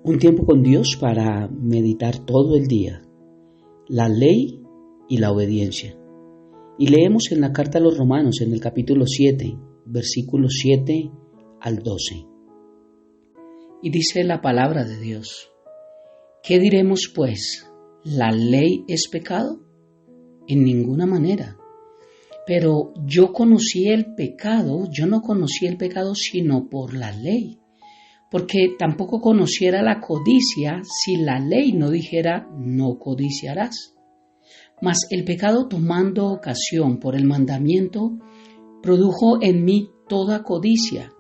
Un tiempo con Dios para meditar todo el día, la ley y la obediencia. Y leemos en la carta a los Romanos en el capítulo 7, versículos 7 al 12. Y dice la palabra de Dios: ¿qué diremos pues? ¿La ley es pecado? En ninguna manera. Pero yo no conocí el pecado sino por la ley. Porque tampoco conociera la codicia si la ley no dijera no codiciarás. Mas el pecado, tomando ocasión por el mandamiento, produjo en mí toda codicia,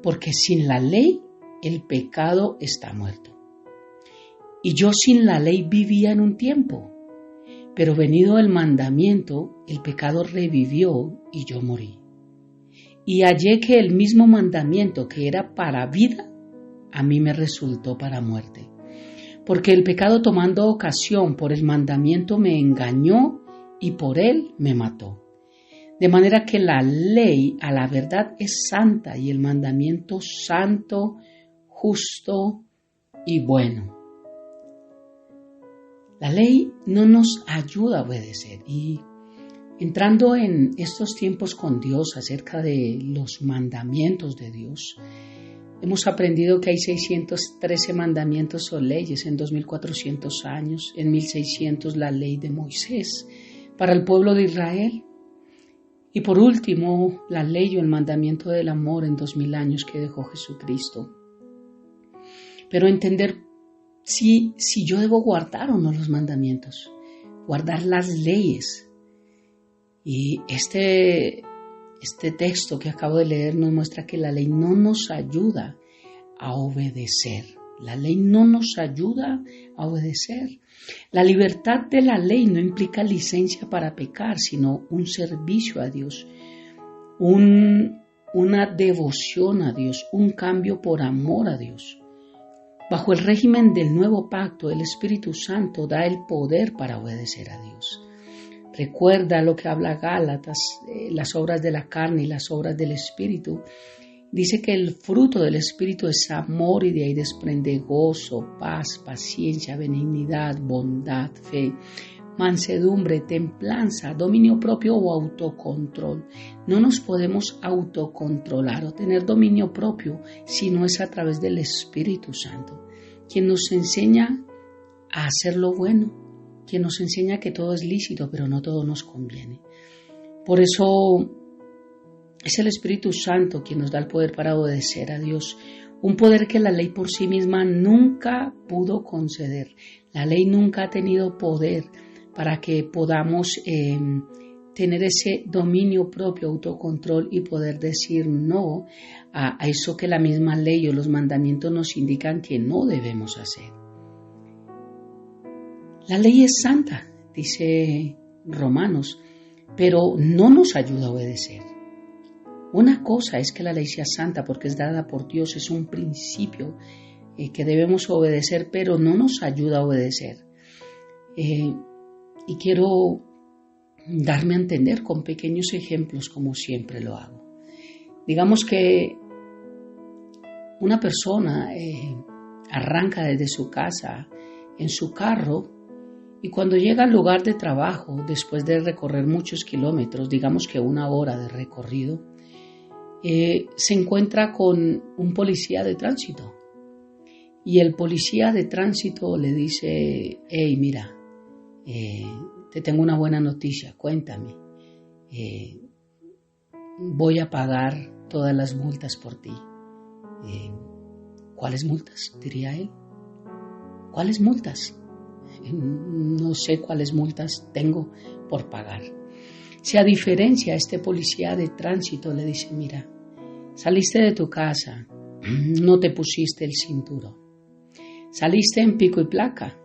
porque sin la ley el pecado está muerto. Y yo sin la ley vivía en un tiempo, pero venido el mandamiento, el pecado revivió y yo morí. Y hallé que el mismo mandamiento que era para vida, a mí me resultó para muerte. Porque el pecado, tomando ocasión por el mandamiento, me engañó y por él me mató. De manera que la ley a la verdad es santa y el mandamiento santo, justo y bueno. La ley no nos ayuda a obedecer, y entrando en estos tiempos con Dios acerca de los mandamientos de Dios, hemos aprendido que hay 613 mandamientos o leyes en 2400 años, en 1600 la ley de Moisés para el pueblo de Israel, y por último la ley o el mandamiento del amor en 2000 años que dejó Jesucristo. Pero entender si yo debo guardar o no los mandamientos, guardar las leyes. Y este texto que acabo de leer nos muestra que la ley no nos ayuda a obedecer. La ley no nos ayuda a obedecer. La libertad de la ley no implica licencia para pecar, sino un servicio a Dios, una devoción a Dios, un cambio por amor a Dios. Bajo el régimen del nuevo pacto, el Espíritu Santo da el poder para obedecer a Dios. Recuerda lo que habla Gálatas, las obras de la carne y las obras del Espíritu. Dice que el fruto del Espíritu es amor, y de ahí desprende gozo, paz, paciencia, benignidad, bondad, fe, mansedumbre, templanza, dominio propio o autocontrol. No nos podemos autocontrolar o tener dominio propio si no es a través del Espíritu Santo, quien nos enseña a hacer lo bueno, quien nos enseña que todo es lícito, pero no todo nos conviene. Por eso es el Espíritu Santo quien nos da el poder para obedecer a Dios, un poder que la ley por sí misma nunca pudo conceder. La ley nunca ha tenido poder para que podamos tener ese dominio propio, autocontrol, y poder decir no a eso que la misma ley o los mandamientos nos indican que no debemos hacer. La ley es santa, dice Romanos, pero no nos ayuda a obedecer. Una cosa es que la ley sea santa porque es dada por Dios, es un principio que debemos obedecer, pero no nos ayuda a obedecer. Y quiero darme a entender con pequeños ejemplos, como siempre lo hago. Digamos que una persona arranca desde su casa en su carro, y cuando llega al lugar de trabajo, después de recorrer muchos kilómetros, digamos que 1 hora de recorrido, se encuentra con un policía de tránsito. Y el policía de tránsito le dice: hey, mira, te tengo una buena noticia, cuéntame. Voy a pagar todas las multas por ti. ¿Cuáles multas?, diría él. ¿Cuáles multas? No sé cuáles multas tengo por pagar. Si a diferencia este policía de tránsito le dice: mira, saliste de tu casa, no te pusiste el cinturón, saliste en pico y placa,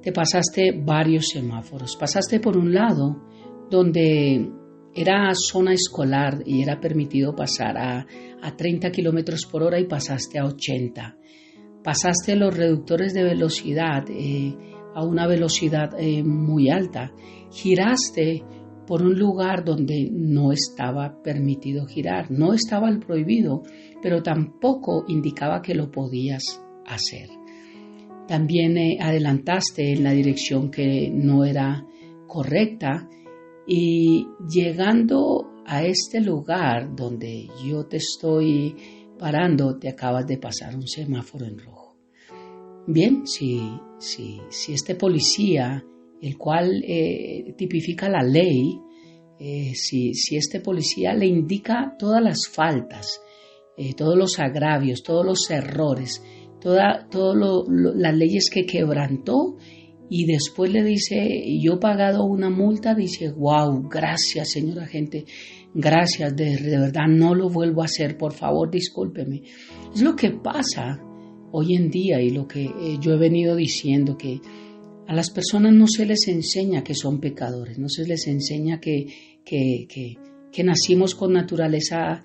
te pasaste varios semáforos, pasaste por un lado donde era zona escolar y era permitido pasar a 30 kilómetros por hora y pasaste a 80. Pasaste los reductores de velocidad a una velocidad muy alta. Giraste por un lugar donde no estaba permitido girar. No estaba el prohibido, pero tampoco indicaba que lo podías hacer. también adelantaste en la dirección que no era correcta, y llegando a este lugar donde yo te estoy parando, te acabas de pasar un semáforo en rojo. Bien, si este policía, el cual tipifica la ley, si este policía le indica todas las faltas, todos los agravios, todos los errores, todas las leyes que quebrantó, y después le dice, yo he pagado una multa, dice, wow, gracias señor agente, gracias, de verdad no lo vuelvo a hacer, por favor discúlpeme. Es lo que pasa hoy en día, y lo que yo he venido diciendo, que a las personas no se les enseña que son pecadores, no se les enseña que nacimos con naturaleza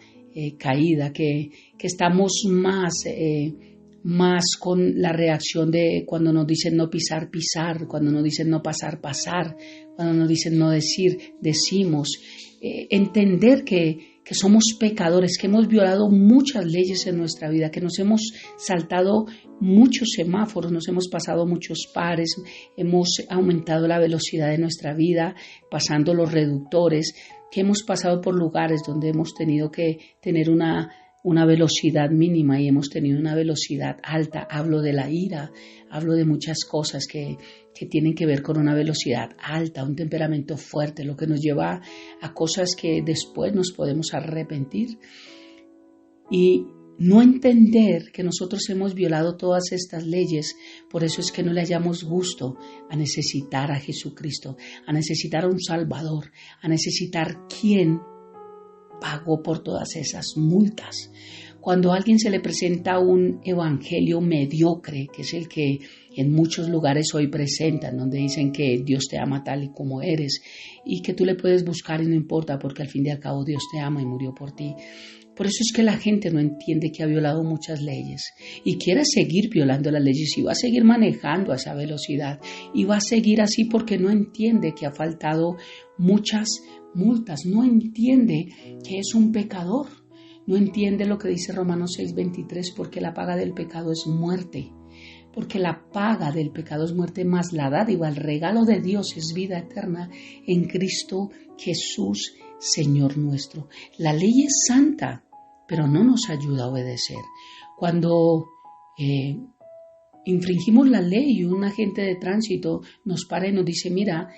caída, que estamos más con la reacción de cuando nos dicen no pisar, pisar, cuando nos dicen no pasar, pasar, cuando nos dicen no decir, decimos. Entender que somos pecadores, que hemos violado muchas leyes en nuestra vida, que nos hemos saltado muchos semáforos, nos hemos pasado muchos pares, hemos aumentado la velocidad de nuestra vida, pasando los reductores, que hemos pasado por lugares donde hemos tenido que tener una velocidad mínima y hemos tenido una velocidad alta. Hablo de la ira, hablo de muchas cosas que tienen que ver con una velocidad alta, un temperamento fuerte, lo que nos lleva a cosas que después nos podemos arrepentir. Y no entender que nosotros hemos violado todas estas leyes, por eso es que no le hallamos gusto a necesitar a Jesucristo, a necesitar a un Salvador, a necesitar quien pagó por todas esas multas. Cuando a alguien se le presenta un evangelio mediocre, que es el que en muchos lugares hoy presentan, donde dicen que Dios te ama tal y como eres y que tú le puedes buscar y no importa porque al fin y al cabo Dios te ama y murió por ti. Por eso es que la gente no entiende que ha violado muchas leyes y quiere seguir violando las leyes y va a seguir manejando a esa velocidad y va a seguir así porque no entiende que ha faltado muchas multas, no entiende que es un pecador, no entiende lo que dice Romanos 6:23, porque la paga del pecado es muerte, porque la paga del pecado es muerte, más la dádiva, el regalo de Dios es vida eterna en Cristo Jesús, Señor nuestro. La ley es santa, pero no nos ayuda a obedecer. Cuando infringimos la ley y un agente de tránsito nos para y nos dice, mira,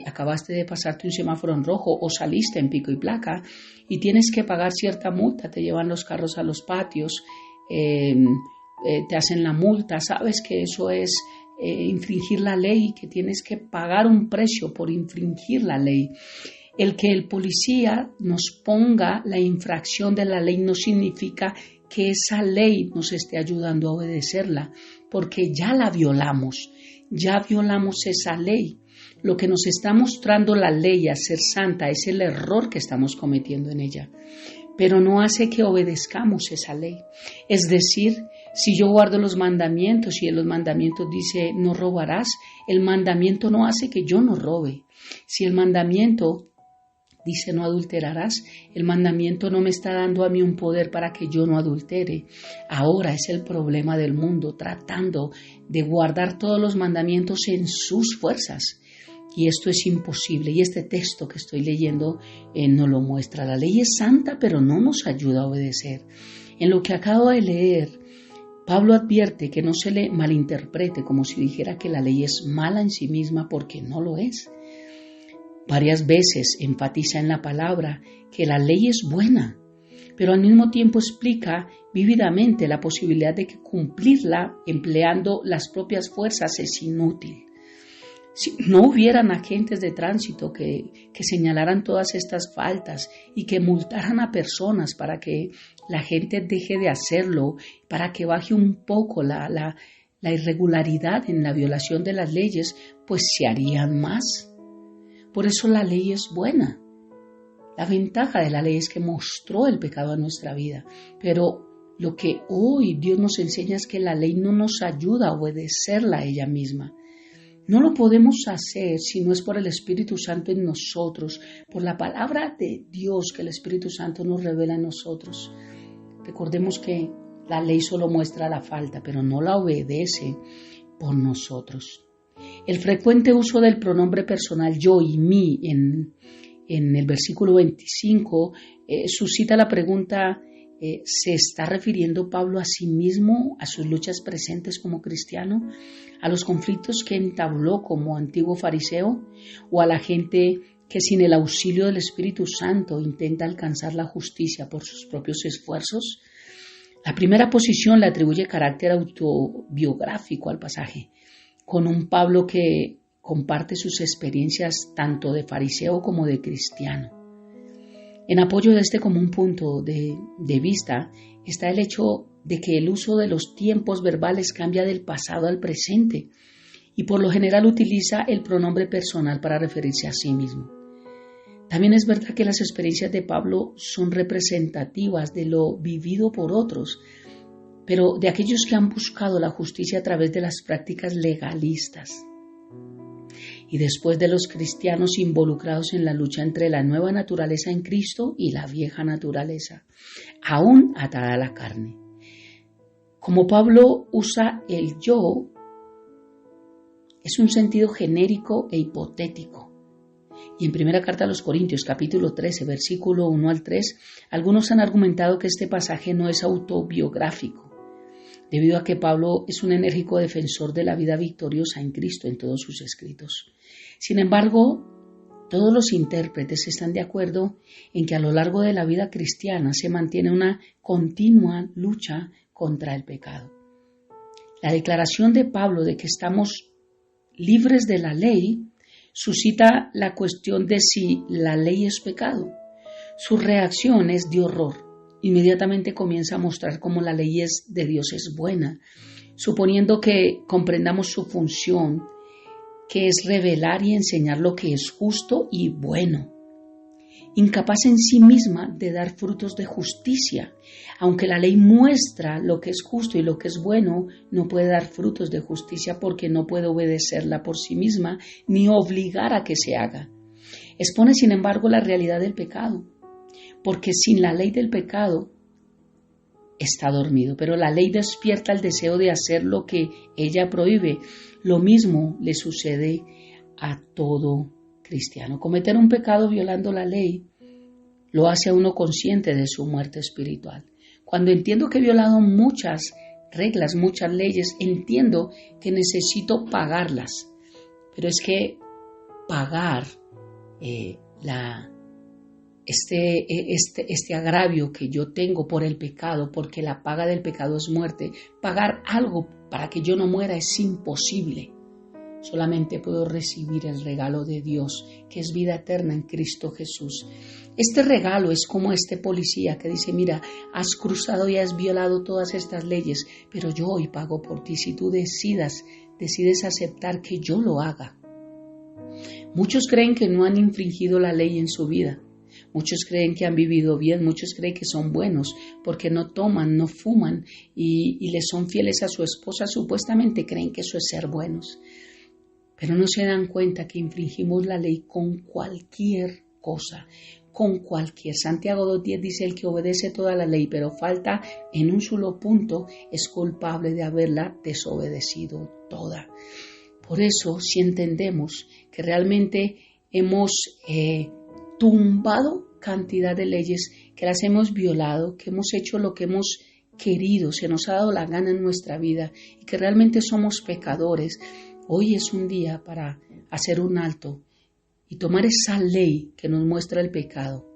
acabaste de pasarte un semáforo en rojo o saliste en pico y placa y tienes que pagar cierta multa, te llevan los carros a los patios, te hacen la multa, sabes que eso es infringir la ley, que tienes que pagar un precio por infringir la ley. El que el policía nos ponga la infracción de la ley no significa que esa ley nos esté ayudando a obedecerla, porque ya la violamos, ya violamos esa ley. Lo que nos está mostrando la ley a ser santa es el error que estamos cometiendo en ella, pero no hace que obedezcamos esa ley. Es decir, si yo guardo los mandamientos y en los mandamientos dice no robarás, el mandamiento no hace que yo no robe. Si el mandamiento dice no adulterarás, el mandamiento no me está dando a mí un poder para que yo no adultere. Ahora es el problema del mundo tratando de guardar todos los mandamientos en sus fuerzas. Y esto es imposible, y este texto que estoy leyendo nos lo muestra. La ley es santa, pero no nos ayuda a obedecer. En lo que acabo de leer, Pablo advierte que no se le malinterprete como si dijera que la ley es mala en sí misma, porque no lo es. Varias veces enfatiza en la palabra que la ley es buena, pero al mismo tiempo explica vívidamente la posibilidad de que cumplirla empleando las propias fuerzas es inútil. Si no hubieran agentes de tránsito que señalaran todas estas faltas y que multaran a personas para que la gente deje de hacerlo, para que baje un poco la irregularidad en la violación de las leyes, pues se harían más. Por eso la ley es buena. La ventaja de la ley es que mostró el pecado en nuestra vida, pero lo que hoy Dios nos enseña es que la ley no nos ayuda a obedecerla a ella misma. No lo podemos hacer si no es por el Espíritu Santo en nosotros, por la palabra de Dios que el Espíritu Santo nos revela en nosotros. Recordemos que la ley solo muestra la falta, pero no la obedece. por nosotros. El frecuente uso del pronombre personal yo y mí en el versículo 25 suscita la pregunta, ¿se está refiriendo Pablo a sí mismo, a sus luchas presentes como cristiano, a los conflictos que entabló como antiguo fariseo o a la gente que sin el auxilio del Espíritu Santo intenta alcanzar la justicia por sus propios esfuerzos? La primera posición le atribuye carácter autobiográfico al pasaje, con un Pablo que comparte sus experiencias tanto de fariseo como de cristiano. En apoyo de este común punto de vista está el hecho de que el uso de los tiempos verbales cambia del pasado al presente y por lo general utiliza el pronombre personal para referirse a sí mismo. También es verdad que las experiencias de Pablo son representativas de lo vivido por otros, pero de aquellos que han buscado la justicia a través de las prácticas legalistas. Y después de los cristianos involucrados en la lucha entre la nueva naturaleza en Cristo y la vieja naturaleza, aún atada a la carne. Como Pablo usa el yo, es un sentido genérico e hipotético. Y en primera carta a los Corintios, capítulo 13, versículo 1 al 3, algunos han argumentado que este pasaje no es autobiográfico, debido a que Pablo es un enérgico defensor de la vida victoriosa en Cristo en todos sus escritos. Sin embargo, todos los intérpretes están de acuerdo en que a lo largo de la vida cristiana se mantiene una continua lucha contra el pecado. La declaración de Pablo de que estamos libres de la ley suscita la cuestión de si la ley es pecado. Su reacción es de horror. Inmediatamente comienza a mostrar cómo la ley de Dios es buena, suponiendo que comprendamos su función, que es revelar y enseñar lo que es justo y bueno. Incapaz en sí misma de dar frutos de justicia. Aunque la ley muestra lo que es justo y lo que es bueno, no puede dar frutos de justicia porque no puede obedecerla por sí misma ni obligar a que se haga. Expone, sin embargo, la realidad del pecado, porque sin la ley del pecado está dormido, pero la ley despierta el deseo de hacer lo que ella prohíbe. Lo mismo le sucede a todo cristiano. Cometer un pecado violando la ley lo hace a uno consciente de su muerte espiritual. Cuando entiendo que he violado muchas reglas, muchas leyes, entiendo que necesito pagarlas. Pero es que pagar este agravio que yo tengo por el pecado, porque la paga del pecado es muerte, pagar algo para que yo no muera es imposible. Solamente puedo recibir el regalo de Dios, que es vida eterna en Cristo Jesús. Este regalo es como este policía que dice, mira, has cruzado y has violado todas estas leyes, pero yo hoy pago por ti si tú decides aceptar que yo lo haga. Muchos creen que no han infringido la ley en su vida. Muchos creen que han vivido bien, muchos creen que son buenos porque no toman, no fuman y les son fieles a su esposa. Supuestamente creen que eso es ser buenos. Pero no se dan cuenta que infringimos la ley con cualquier cosa, con cualquier. Santiago 2:10 dice, el que obedece toda la ley, pero falta en un solo punto, es culpable de haberla desobedecido toda. Por eso, si entendemos que realmente hemos tumbado cantidad de leyes, que las hemos violado, que hemos hecho lo que hemos querido, se nos ha dado la gana en nuestra vida y que realmente somos pecadores, hoy es un día para hacer un alto y tomar esa ley que nos muestra el pecado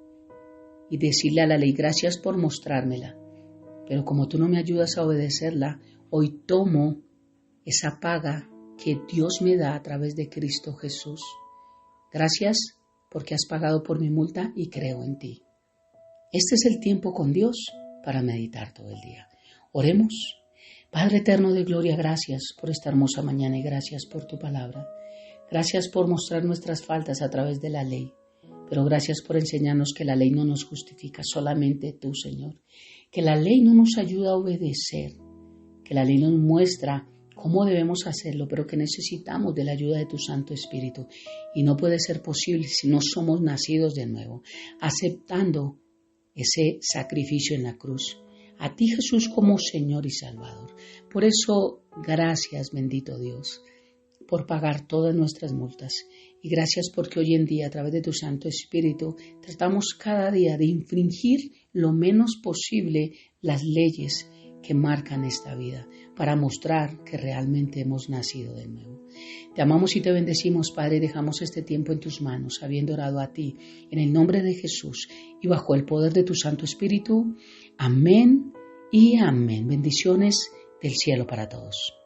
y decirle a la ley, gracias por mostrármela, pero como tú no me ayudas a obedecerla, hoy tomo esa paga que Dios me da a través de Cristo Jesús. Gracias porque has pagado por mi multa y creo en ti. Este es el tiempo con Dios para meditar todo el día. Oremos. Padre eterno de gloria, gracias por esta hermosa mañana y gracias por tu palabra. Gracias por mostrar nuestras faltas a través de la ley, pero gracias por enseñarnos que la ley no nos justifica, solamente tú, Señor. Que la ley no nos ayuda a obedecer, que la ley nos muestra cómo debemos hacerlo, pero que necesitamos de la ayuda de tu Santo Espíritu. Y no puede ser posible si no somos nacidos de nuevo, aceptando ese sacrificio en la cruz, a ti Jesús como Señor y Salvador. Por eso, gracias, bendito Dios, por pagar todas nuestras multas. Y gracias porque hoy en día, a través de tu Santo Espíritu, tratamos cada día de infringir lo menos posible las leyes que marcan esta vida, para mostrar que realmente hemos nacido de nuevo. Te amamos y te bendecimos, Padre, y dejamos este tiempo en tus manos, habiendo orado a ti, en el nombre de Jesús y bajo el poder de tu Santo Espíritu. Amén y amén. Bendiciones del cielo para todos.